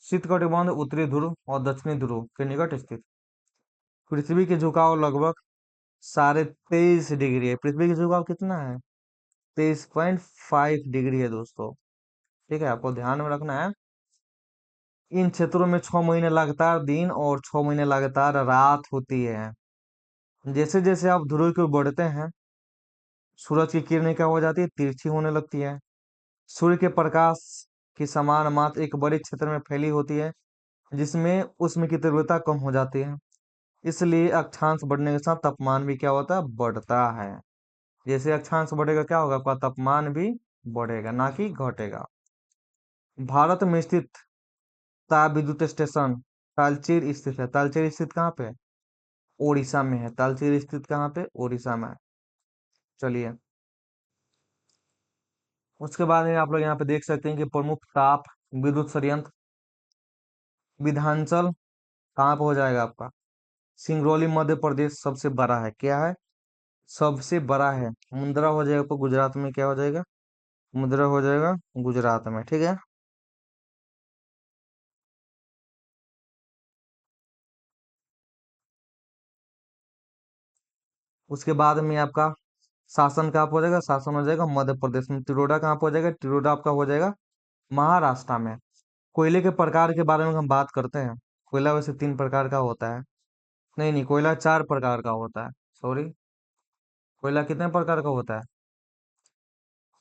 [SPEAKER 1] शीत कटिबंध उत्तरी ध्रुव और दक्षिणी ध्रुव के निकट स्थित। पृथ्वी के झुकाव लगभग 23.5 डिग्री है। पृथ्वी का झुकाव कितना है? 23.5 डिग्री है दोस्तों। ठीक है, आपको ध्यान में रखना है। इन क्षेत्रों में 6 महीने लगातार दिन और 6 महीने लगातार रात होती है। जैसे जैसे आप ध्रुव की ओर बढ़ते हैं, सूरज की किरणें क्या हो जाती है? तिरछी होने लगती है। सूर्य के प्रकाश की समान मात्रा एक बड़े क्षेत्र में फैली होती है, जिसमें उसमें की तीव्रता कम हो जाती है। इसलिए अक्षांश बढ़ने के साथ तापमान भी क्या होता है? बढ़ता है। जैसे अक्षांश बढ़ेगा क्या होगा, आपका तापमान भी बढ़ेगा, ना कि घटेगा। भारत में स्थित ताप विद्युत स्टेशन तालचेर स्थित है। तालचेर स्थित कहाँ पे है? ओडिशा में है। तालचेर स्थित कहाँ पे? ओडिशा में है। चलिए, उसके बाद में आप लोग यहाँ पे देख सकते हैं कि प्रमुख ताप विद्युत संयंत्र विधांचल कहाँ पे हो जाएगा आपका? सिंगरौली मध्य प्रदेश सबसे बड़ा है। क्या है? सबसे बड़ा है। मुंद्रा हो जाएगा तो गुजरात में, क्या हो जाएगा? मुंद्रा हो जाएगा गुजरात में, ठीक है। उसके बाद में आपका शासन कहाँ पे हो जाएगा? शासन हो जाएगा मध्य प्रदेश में। तिरोडा कहाँ पे हो जाएगा? तिरोडा आपका हो जाएगा महाराष्ट्र में। कोयले के प्रकार के बारे में हम बात करते हैं। कोयला वैसे 3 प्रकार का होता है। नहीं नहीं, कोयला 4 प्रकार का होता है। सॉरी, कोयला कितने प्रकार का होता है?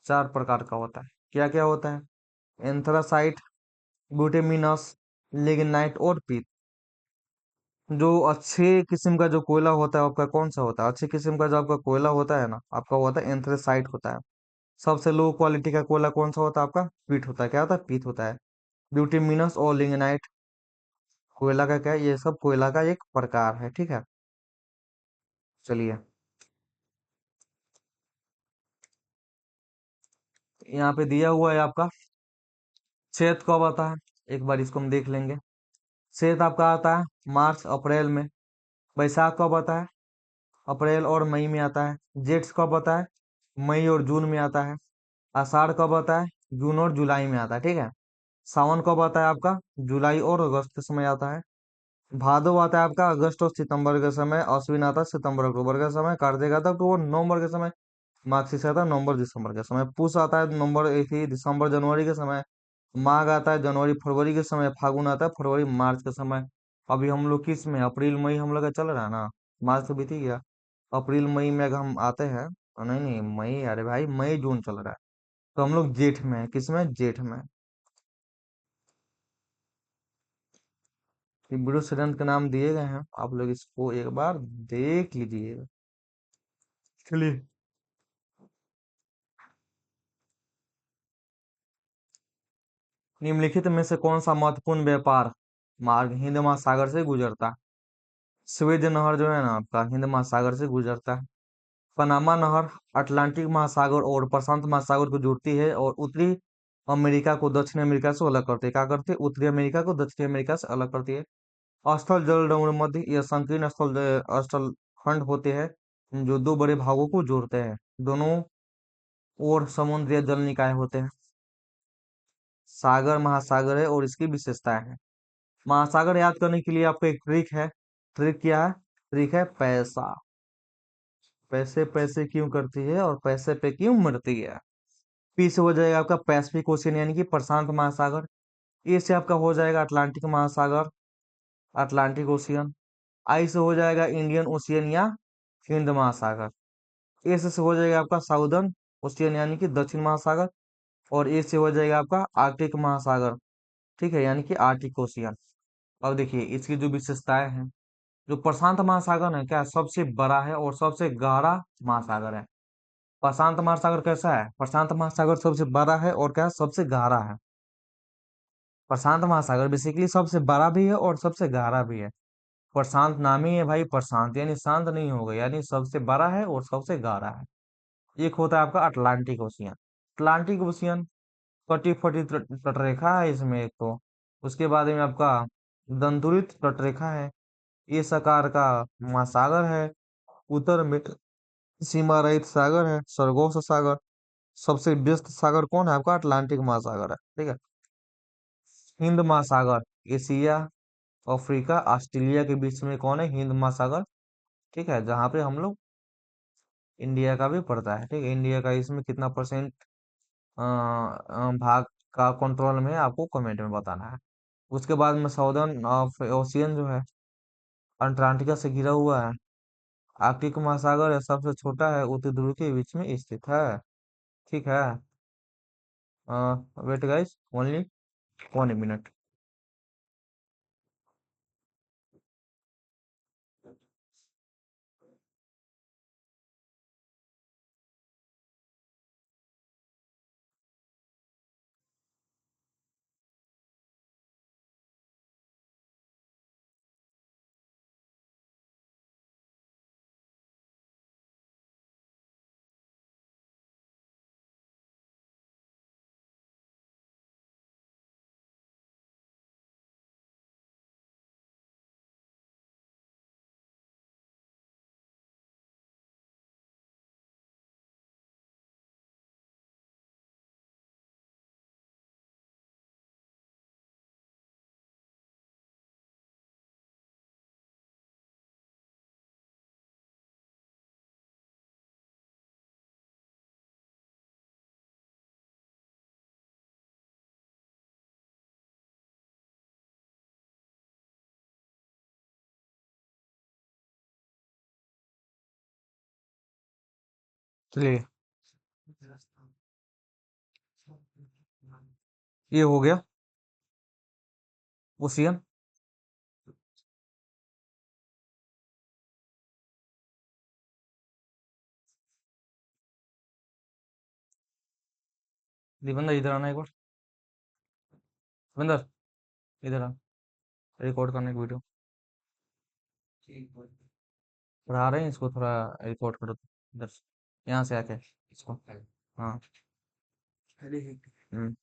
[SPEAKER 1] 4 प्रकार का होता है। क्या क्या होता है? एंथ्रासाइट, ब्यूटेमिनस, लिग्नाइट और पीट। जो अच्छे किस्म का जो कोयला होता है आपका कौन सा होता है? अच्छे किस्म का जो आपका कोयला होता है ना, आपका होता है एंथ्रेसाइट होता है। सबसे लो क्वालिटी का कोयला कौन सा होता है? आपका पीट होता है। क्या होता है? पीट होता है। ब्यूटेमिनस और लिग्नाइट कोयला का क्या है? ये सब कोयला का एक प्रकार है, ठीक है। चलिए, यहाँ पे दिया हुआ है आपका चैत कब आता है, एक बार इसको हम देख लेंगे। चैत आपका आता है मार्च अप्रैल में। बैसाख कब आता है? अप्रैल और मई में आता है। जेठ कब आता है? मई और जून में आता है। आषाढ़ कब आता है? जून और जुलाई में आता है, ठीक है। सावन कब आता है आपका? जुलाई और अगस्त के समय आता है। भादो आता है आपका अगस्त और सितंबर के समय। अश्विन आता है सितंबर अक्टूबर के समय। कार्तिक आता है अक्टूबर नवंबर के समय। मार्गशीर्ष आता है नवंबर दिसंबर के समय। पूष आता है नवंबर दिसंबर जनवरी के समय। माघ आता है जनवरी फरवरी के समय। फागुन आता है फरवरी मार्च के समय। अभी हम लोग किस में? अप्रैल मई हम लोग का चल रहा है ना। मार्च तो बीत ही गया। अप्रैल मई में अगर हम आते हैं, नहीं नहीं मई, अरे भाई मई जून चल रहा है। तो हम लोग जेठ में है। किस में? जेठ में। ये वीडियो षड्यंत्र के नाम दिए गए हैं, आप लोग इसको एक बार देख लीजिएगा। चलिए, निम्नलिखित में से कौन सा महत्वपूर्ण व्यापार मार्ग हिंद महासागर से गुजरता है? स्वेज नहर जो है ना आपका हिंद महासागर से गुजरता है। पनामा नहर अटलांटिक महासागर और प्रशांत महासागर को जोड़ती है और उत्तरी अमेरिका को दक्षिण अमेरिका से अलग करती है। क्या करती है? उत्तरी अमेरिका को दक्षिणी अमेरिका से अलग करती है। स्थल जल मध्य यह संकीर्ण स्थल खंड होते हैं जो दो बड़े भागों को जोड़ते हैं। दोनों ओर समुद्री जल निकाय होते हैं। सागर महासागर है और इसकी विशेषताएं हैं। महासागर याद करने के लिए आपको एक ट्रिक है। ट्रिक क्या है? ट्रिक है पैसा। पैसे पैसे क्यों करती है और पैसे पे क्यों मरती है। पी से हो जाएगा आपका पैसिफिक ओशियन यानी कि प्रशांत महासागर। ए से आपका हो जाएगा अटलांटिक महासागर, अटलांटिक ओशियन। आई से हो जाएगा इंडियन ओशियन या हिंद महासागर। ए से हो जाएगा आपका साउदर्न ओशियन यानी कि दक्षिण महासागर। और ए से हो जाएगा आपका आर्कटिक महासागर, ठीक है, यानी कि आर्कटिक ओशियन। अब देखिए इसकी जो विशेषताएं हैं। जो प्रशांत महासागर है क्या, सबसे बड़ा है और सबसे गहरा महासागर है। प्रशांत महासागर कैसा है? प्रशांत महासागर सबसे बड़ा है और क्या, सबसे गहरा है। प्रशांत महासागर बेसिकली सबसे बड़ा भी है और सबसे गहरा भी है। प्रशांत नाम ही है भाई, प्रशांत यानी शांत नहीं होगा, यानी सबसे बड़ा है और सबसे गहरा है। एक होता है आपका अटलांटिक ओशियन। अटलांटिक ओशियन कटी फटी तटरेखा है इसमें एक तो। उसके बाद में आपका दंतुरित तटरेखा है। इस आकार का महासागर है। उत्तर में सीमा रहित सागर है, सरगोश सागर। सबसे व्यस्त सागर कौन है आपका? अटलांटिक महासागर है, ठीक है। हिंद महासागर एशिया, अफ्रीका, ऑस्ट्रेलिया के बीच में कौन है? हिंद महासागर, ठीक है, जहाँ पे हम लोग इंडिया का भी पड़ता है, ठीक है। इंडिया का इसमें कितना परसेंट भाग का कंट्रोल में है, आपको कमेंट में बताना है। उसके बाद में साउदर्न ओशियन जो है अंटार्कटिका से घिरा हुआ है। आर्कटिक महासागर है, सबसे छोटा है, उत्तर ध्रुव के बीच में स्थित है, ठीक है। Wait guys, only 1 minute. चलिए, ये हो गया ओशियन। दिवेंद्र इधर आना एक बार। दिवेंद्र इधर आ, रिकॉर्ड करने की वीडियो पढ़ा रहे हैं, इसको थोड़ा रिकॉर्ड करो इधर से, यहाँ से आके इसको। हाँ। हम्म।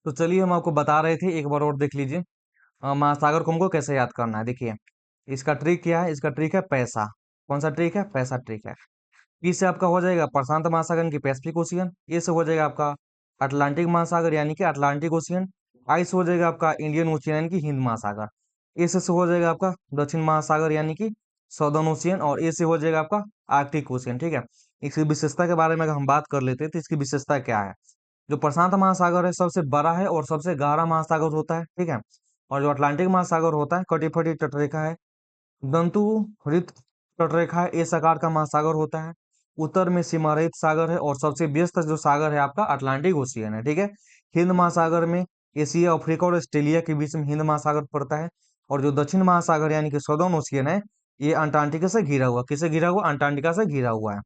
[SPEAKER 1] तो चलिए, हम आपको बता रहे थे, एक बार और देख लीजिए। महासागर को हमको कैसे याद करना है, देखिए। इसका ट्रिक क्या है, इसका ट्रिक है पैसा। कौन सा ट्रिक है, पैसा ट्रिक है। पी से आपका हो जाएगा प्रशांत महासागर यानी कि पैसिफिक ओशियन। ए से हो जाएगा आपका अटलांटिक महासागर यानी कि अटलांटिक ओशियन। आई से हो जाएगा आपका इंडियन ओशियन यानी कि हिंद महासागर। ए से हो जाएगा आपका दक्षिण महासागर यानी कि सदर्न ओशियन। और ए से हो जाएगा आपका आर्कटिक ओशियन, ठीक है। इसकी विशेषता के बारे में अगर हम बात कर लेते हैं तो इसकी विशेषता क्या है। जो प्रशांत महासागर है सबसे बड़ा है और सबसे गहरा महासागर होता है, ठीक है। और जो अटलांटिक महासागर होता है कटी फटी तटरेखा है, दंतु हरित तटरेखा है, इस आकार का महासागर होता है। उत्तर में सीमारहित सागर है और सबसे व्यस्त जो सागर है आपका अटलांटिक ओशियन है, ठीक है। हिंद महासागर में एशिया, अफ्रीका और ऑस्ट्रेलिया के बीच में हिंद महासागर पड़ता है। और जो दक्षिण महासागर यानी कि सदर्न ओशियन है, ये अंटार्कटिका से घिरा हुआ, किससे घिरा हुआ, अंटार्कटिका से घिरा हुआ है।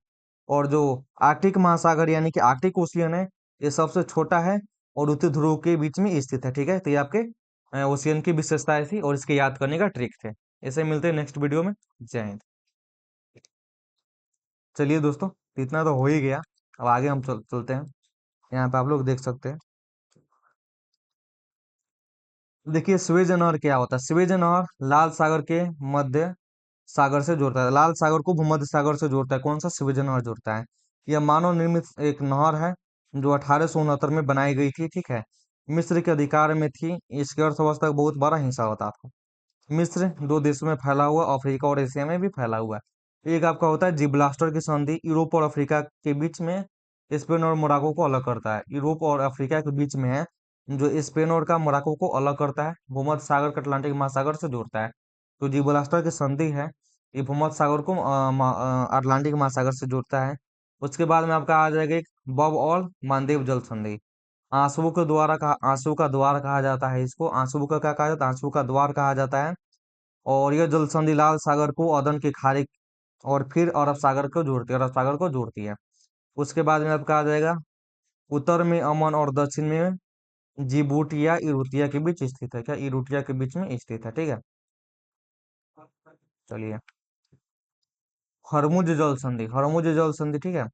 [SPEAKER 1] और जो आर्कटिक महासागर यानी कि आर्कटिक ओशियन है, ये सबसे छोटा है और उत्तर ध्रुव के बीच में स्थित है, ठीक है। तो ये आपके ओशियन की विशेषताएं थी और इसके याद करने का ट्रिक थे। ऐसे मिलते हैं नेक्स्ट वीडियो में। जय हिंद। चलिए दोस्तों, तो इतना तो हो ही गया। अब आगे हम चलते हैं। यहाँ पे आप लोग देख सकते हैं। देखिए, स्वेज नहर क्या होता है। स्वेज नहर लाल सागर के मध्य सागर से जोड़ता है, लाल सागर को भूमध्य सागर से जोड़ता है। कौन सा, स्वेज नहर जोड़ता है। यह मानव निर्मित एक नहर है जो 1869 में बनाई गई थी, ठीक है। मिस्र के अधिकार में थी। इसकी अर्थव्यवस्था का बहुत बड़ा हिस्सा होता था। मिस्र दो देशों में फैला हुआ, अफ्रीका और एशिया में भी फैला हुआ है। एक आपका होता है जिब्राल्टर की संधि, यूरोप और अफ्रीका के बीच में। स्पेन और मोरक्को को अलग करता है, यूरोप और अफ्रीका के बीच में है। जो स्पेन और का मोरक्को को अलग करता है, भूमध्य सागर को अटलांटिक महासागर से जोड़ता है। तो जिब्राल्टर की संधि है, ये भूमध्य सागर को अटलांटिक महासागर से जोड़ता है। उसके बाद में आपका आ जाएगा एक बब और मालदीव जल संधि। आंसू का द्वार कहा जाता है इसको। आंसू का क्या कहा जाता है, आंसू का द्वार कहा जाता है। और यह जल संधि लाल सागर को अदन की खाड़ी और फिर अरब सागर को जोड़ती है, अरब सागर को जोड़ती है। उसके बाद में आपका आ जाएगा उत्तर में अमन और दक्षिण में जिबूटी या इरुतिया के बीच स्थित है। क्या, इरुतिया के बीच में स्थित है, ठीक है। चलिए, हरमुज जल संधि, हरमुज जल संधि, ठीक है।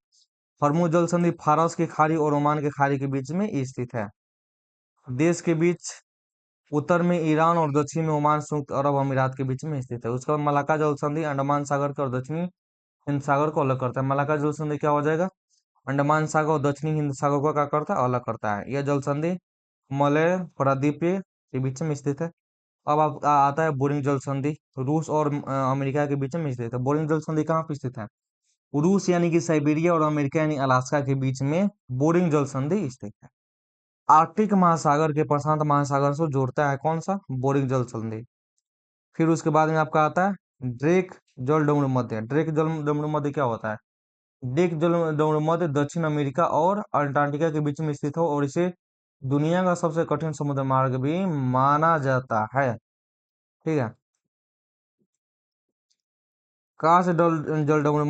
[SPEAKER 1] हरमुज जल संधि फारस की खाड़ी और ओमान की खाड़ी के बीच में स्थित है। देश के बीच उत्तर में ईरान और दक्षिण में ओमान संयुक्त अरब अमीरात के बीच में स्थित है। उसके बाद मलाक्का जल संधि अंडमान सागर के और दक्षिणी हिंद सागर को अलग करता है। मलाक्का जल संधि क्या हो जाएगा, अंडमान सागर और दक्षिणी हिंद सागर को क्या करता है, अलग करता है। यह जल संधि मलय प्रायद्वीप के बीच में स्थित है। अब आता है बोरिंग जल संधि, रूस और अमेरिका के बीच में स्थित है। बोरिंग जल संधि कहाँ पे स्थित है, रूस यानी कि साइबेरिया और अमेरिका यानी अलास्का के बीच में बोरिंग जल संधि स्थित है। आर्कटिक महासागर के प्रशांत महासागर से जोड़ता है, कौन सा, बोरिंग जल संधि। फिर उसके बाद में आपका आता है ड्रेक जलडमरू मध्य। ड्रेक जलडमरू मध्य क्या होता है, ड्रेक जलडमरू मध्य दक्षिण अमेरिका और अंटार्कटिका के बीच में स्थित हो और इसे दुनिया का सबसे कठिन समुद्र मार्ग भी माना जाता है, ठीक है। काश जलडमरू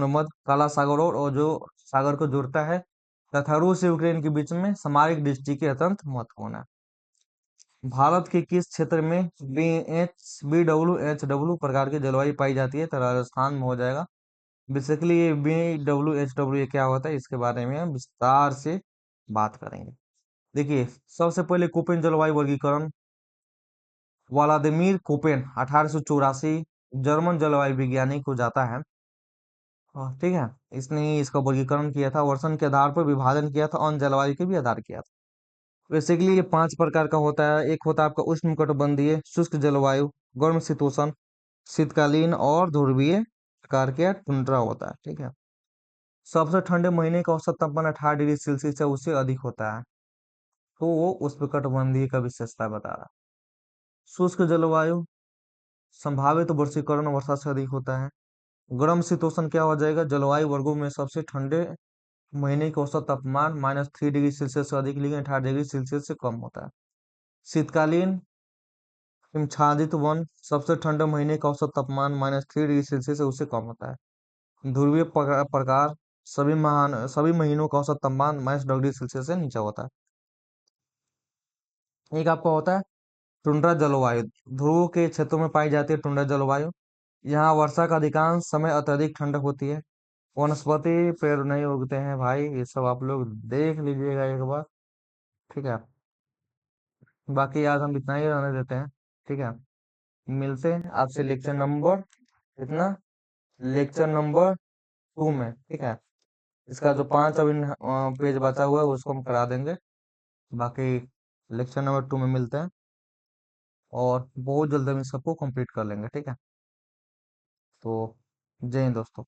[SPEAKER 1] मध्य काला सागर और जो सागर को जोड़ता है तथा रूस से यूक्रेन के बीच में सामरिक दृष्टि के अत्यंत महत्वपूर्ण है। भारत के किस क्षेत्र में बी डब्ल्यू एच डब्ल्यू प्रकार की जलवायु पाई जाती है, तो राजस्थान में हो जाएगा। बेसिकली ये BWHW क्या होता है, इसके बारे में हम विस्तार से बात करेंगे। देखिए, सबसे पहले कोपेन जलवायु वर्गीकरण व्लादिमीर कोपेन 1884 जर्मन जलवायु वैज्ञानिक हो जाता है। हाँ, ठीक है। इसने ही इसका वर्गीकरण किया था, वर्षन के आधार पर विभाजन किया था, और जलवायु के भी आधार किया था। बेसिकली ये 5 प्रकार का होता है। एक होता है आपका उष्णकटिबंधीय शुष्क जलवायु, गर्म शीतोष्ण, शीतकालीन और ध्रुवीय प्रकार के टुंड्रा होता है, ठीक है। सबसे ठंडे महीने का औसत तापमान 18 डिग्री सेल्सियस से उससे अधिक होता है, तो वो उष्णकटिबंधीय का विशेषता बता रहा है। शुष्क जलवायु संभावित वर्षीकरण वर्षा से अधिक होता है। गर्म शीतोष्ण क्या हो जाएगा, जलवायु वर्गों में सबसे ठंडे महीने का औसत तापमान -3 डिग्री सेल्सियस से अधिक लेकिन 18 डिग्री सेल्सियस से कम होता है। शीतकालीन हिमछादित वन सबसे ठंडे महीने का औसत तापमान -3 डिग्री सेल्सियस से उससे कम होता है। ध्रुवीय प्रकार सभी महीनों का औसत तापमान -10 डिग्री सेल्सियस से नीचे होता है। एक आपका होता है टुंड्रा जलवायु, ध्रुव के क्षेत्रों में पाई जाती है टुंड्रा जलवायु। यहाँ वर्षा का अधिकांश समय अत्यधिक ठंडक होती है। वनस्पति पेड़ नहीं उगते हैं भाई, ये सब आप लोग देख लीजिएगा एक बार। ठीक है, बाकी आज हम इतना ही रहने देते हैं। ठीक है, मिलते हैं आपसे लेक्चर नंबर कितना, लेक्चर नंबर 2 में। ठीक है, इसका जो 5 अभी पेज बचा हुआ है उसको हम करा देंगे। बाकी लेक्चर नंबर 2 में मिलते हैं और बहुत जल्द हम इस सबको कंप्लीट कर लेंगे। ठीक है, तो जय हिंद दोस्तों।